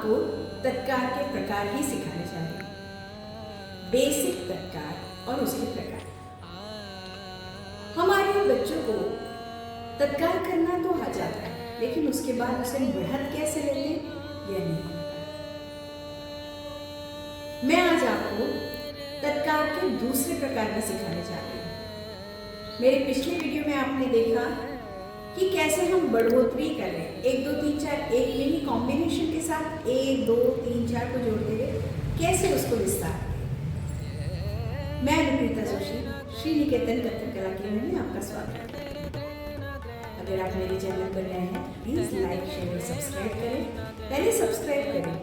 आपको तत्कार के प्रकार ही सिखाने जा रही हूँ। बेसिक तत्कार और उसके प्रकार। हमारे बच्चों को तत्कार करना तो आ जाता है, लेकिन उसके बाद उसे बढ़त कैसे लेते यह नहीं आता। मैं आज आपको तत्कार के दूसरे प्रकार में सिखाने जा रही हूँ। मेरे पिछले वीडियो में आपने देखा कि कैसे हम बढ़ोतरी कर रहे हैं। 1 2 3 4 एक मिनी कॉम्बिनेशन के साथ 1 2 3 4 को जोड़ते हुए कैसे उसको विस्तार करें। मैं अनुप्रीता जोशी, श्री निकेतन कथक कला केंद्र में आपका स्वागत है। अगर आप मेरे चैनल पर नए हैं, प्लीज लाइक शेयर और सब्सक्राइब करें। पहले सब्सक्राइब करें,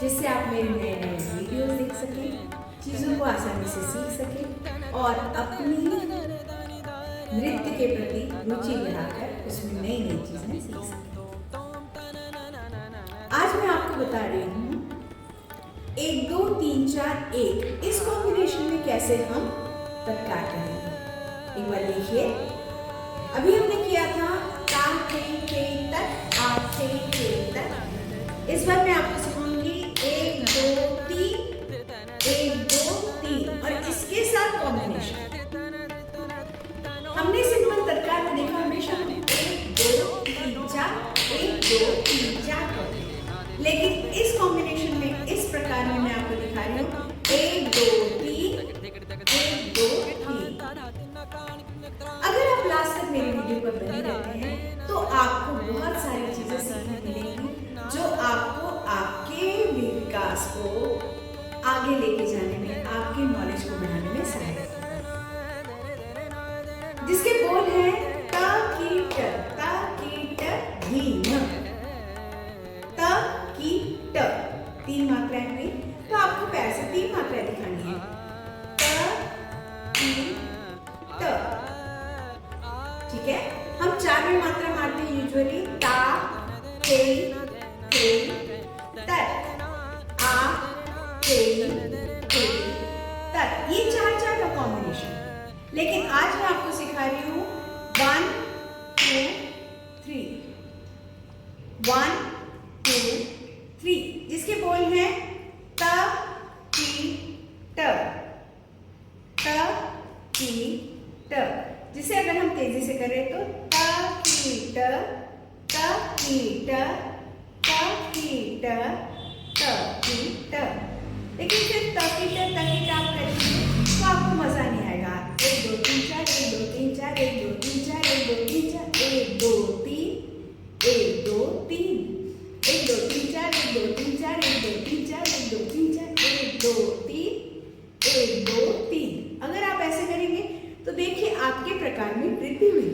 जिससे आप मेरे नए नए वीडियोस देख सकें, चीज़ों को आसानी से सीख सकें और अपनी नृत्य के प्रति रुचि बढ़ाकर उसमें नई नई चीजें सीख सकें। आज मैं आपको बता रही हूँ 1 2 3 4 1 इस कॉम्बिनेशन में कैसे हम तत्कार करेंगे। एक बार देखिए, अभी हमने किया था ता थे तक आ थे तक। इस बार मैं आपको सिखाऊंगी 1 2 3 1 2 3 और इसके साथ कॉम्बिनेशन। हमने सिंपल तत्कार में देखा हमेशा 1 2 3 4 1 2 3 4 करते हैं, लेकिन इस कॉम्बिनेशन में इस प्रकार में मैं आपको दिखा रही हूँ 1 2 3 1 2 3। अगर आप लास्ट तक मेरे वीडियो पर बने रहते हैं तो आपको बहुत सारी चीजें सीखने मिलेंगी जो आपको आपके विकास को आगे लेके जाने में, आपके नॉलेज को बढ़ाने में सहायक होगा। जिसके बोल है ता की ट धीन। ता की ट 3 मात्राएं हुई, तो आपको पैर से 3 मात्राएं दिखानी है। ता की ट, ठीक है। हम 4वीं मात्रा मारते हैं यूजुअली ता थे तक आ थे तक। ये 4 का कॉम्बिनेशन। लेकिन आज मैं आपको सिखा रही हूँ 1 2 3 1 2 3, जिसके बोल हैं त की ट ट। जिसे अगर हम तेजी से करें तो त की ट लेकिन सिर्फ त की ट आप करेंगे तो आपको मजा नहीं आएगा। 1 2 3 4 1 2 3 4 1 2 3 4 1 2 3 4 1 2 3 1 2 3 1 2 3 4 1 2 3 4 1 2 3 4 1 2 3 4 1 2 3 1 2 3। अगर आप ऐसे करेंगे तो देखिए आपके प्रकार में वृद्धि हुई,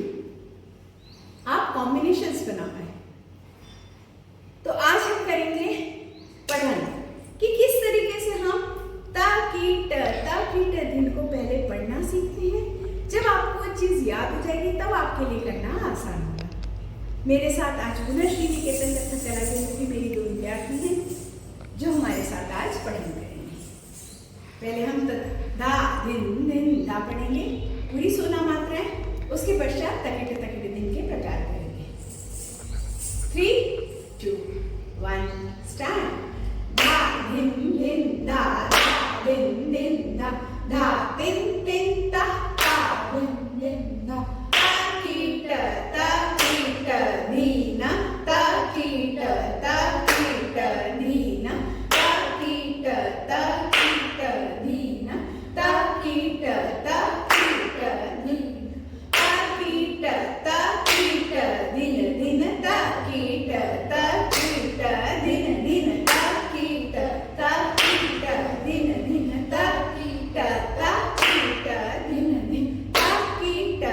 आप कॉम्बिनेशंस बना पाए। तो आज हम करेंगे पढ़न कि किस तरीके से हम ता की ट दिन को पहले पढ़ना सीखते हैं। जब आपको चीज याद हो जाएगी तब आपके लिए करना आसान होगा। मेरे साथ आज पुनः श्री निकेतन कथक कला केंद्र की मेरी 2 विद्यार्थी हैं जो हमारे साथ आज पढ़न करेंगे। पहले हम धा दिन दिन धा पढ़ेंगे, पूरी 16 मात्राएं। उसके पश्चात तकिट दिन के प्रकार करेंगे। 3 2 1 स्टार्ट। धा दिन धा दिन धा धा तिन ता दिन धा ता की ट धीन ता की ट धीन ता की ट धीन ता की ट धीन ता की ट दिन दिन ता की ट दिन दिन ता की ट दिन दिन ता की ट दिन दिन ता की ट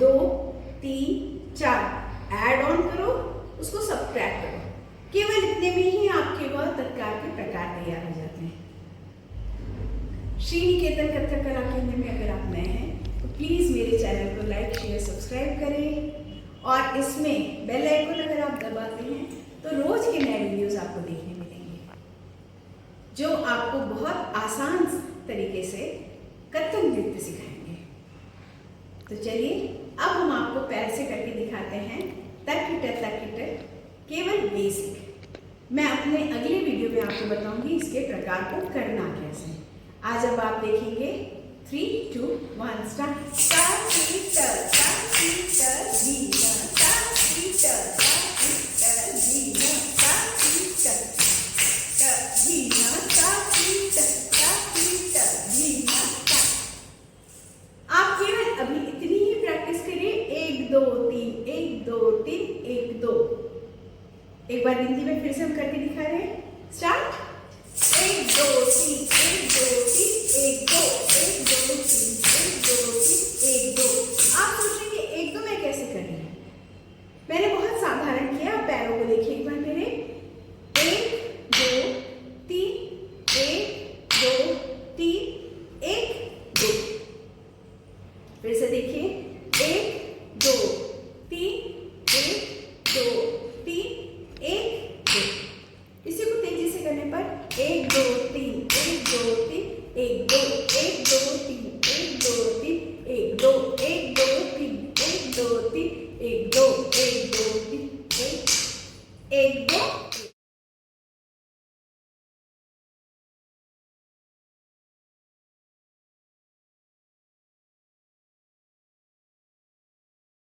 दो तीन चार, ऐड ऑन करो, उसको सबट्रैक्ट करो। और इसमें बेल आइकन अगर आप दबाते हैं तो रोज के नए वीडियोस आपको देखने मिलेंगे जो आपको बहुत आसान तरीके से कथक नृत्य सिखाएंगे। तो चलिए अब हम आपको पैर से करके दिखाते हैं तक केवल बेसिक। मैं अपने अगले वीडियो में आपको बताऊंगी इसके प्रकार को करना कैसे। आज अब आप देखेंगे 3, 2, 1 स्टार्ट। आप केवल अभी इतनी ही प्रैक्टिस करिए। 1 2 3 1 2 3 1 2। एक बार हिंदी में फिर से हम करके दिखा रहे हैं। स्टार्ट। 1 2 3 1 2 3 1 2 1 2 3 1 2 3 1 2। आप सोचेंगे 1 2 मैं कैसे कर रही हूँ? मैंने बहुत साधारण किया। आप पैरों को देखिए एक बार मेरे। 1 2 3 1 2 3 1 2। फिर से देखिए।